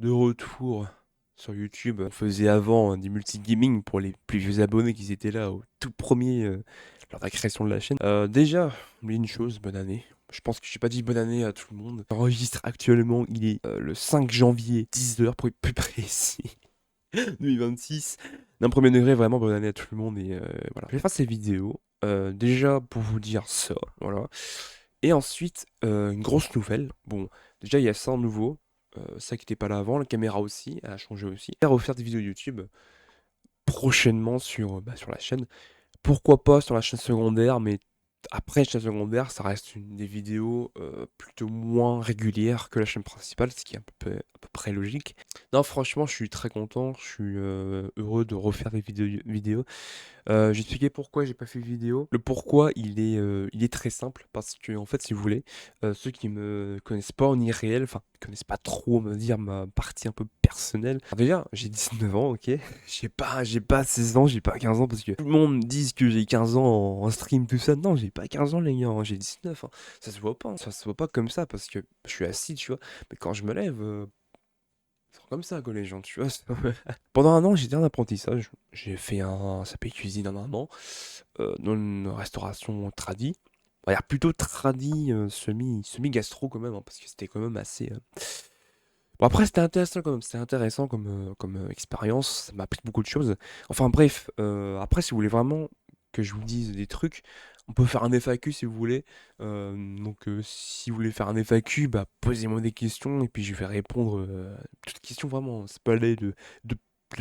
De retour sur YouTube. On faisait avant des multi-gaming pour les plus vieux abonnés qui étaient là au tout premier lors de la création de la chaîne. Déjà, mais une chose, bonne année. Je pense que je n'ai pas dit bonne année à tout le monde. J'enregistre actuellement, il est le 5 janvier, 10 h pour être plus précis, 2026. D'un premier degré, vraiment bonne année à tout le monde. Et voilà. Je vais faire ces vidéos. Déjà pour vous dire ça, voilà. Et ensuite, une grosse nouvelle. Bon, déjà, il y a ça en nouveau. Ça qui n'était pas là avant. La caméra aussi, elle a changé aussi. Et refaire des vidéos YouTube prochainement sur la chaîne. Pourquoi pas sur la chaîne secondaire, mais après la chaîne secondaire, ça reste des vidéos plutôt moins régulières que la chaîne principale, ce qui est à peu près logique. Non, franchement, je suis très content. Je suis heureux de refaire des vidéos. J'ai expliqué pourquoi j'ai pas fait de vidéo. Le pourquoi, il est très simple parce que en fait, si vous voulez, ceux qui me connaissent pas en irréel, enfin, connaissent pas trop, on va dire, ma partie un peu personnelle. Alors déjà, j'ai 19 ans, OK? J'ai pas 16 ans, j'ai pas 15 ans parce que tout le monde me dit que j'ai 15 ans en stream, tout ça. Non, j'ai pas 15 ans, les gars, hein, j'ai 19, hein. Ça se voit pas, hein. Ça se voit pas comme ça parce que je suis assis, tu vois? Mais quand je me lève, c'est comme ça que les gens, tu vois? Pendant un an, j'étais en apprentissage. J'ai fait un CAP cuisine en un an, dans une restauration tradie. On va dire plutôt tradie, semi-gastro quand même, hein, parce que c'était quand même assez. Bon, après, c'était intéressant quand même. C'était intéressant comme expérience. Ça m'a appris beaucoup de choses. Enfin bref, après, si vous voulez vraiment que je vous dise des trucs, on peut faire un FAQ si vous voulez. Donc, si vous voulez faire un FAQ, bah, posez-moi des questions et puis je vais répondre à toutes questions vraiment. C'est pas aller de, de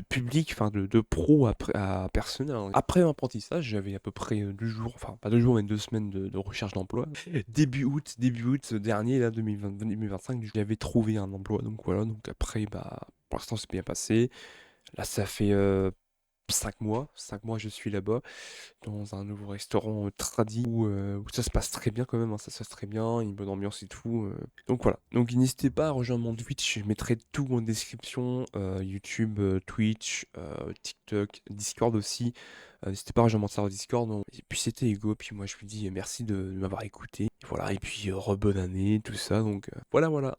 public, enfin de pro à personnel, hein. Après l'apprentissage, j'avais à peu près 2 jours, enfin pas 2 jours, mais 2 semaines de recherche d'emploi. Début août dernier, là, 2025, j'avais trouvé un emploi. Donc voilà, donc après, bah, pour l'instant, c'est bien passé. Là, ça fait 5 mois. 5 mois, je suis là-bas, dans un nouveau restaurant tradi où ça se passe très bien quand même, hein, ça se passe très bien, une bonne ambiance et tout. Donc voilà. Donc n'hésitez pas à rejoindre mon Twitch, je mettrai tout en description, YouTube, Twitch, TikTok, Discord aussi. N'hésitez pas à rejoindre mon serveur Discord, non. Et puis c'était Ego, puis moi je vous dis merci de m'avoir écouté. Voilà, et puis bonne année, tout ça, donc voilà, voilà.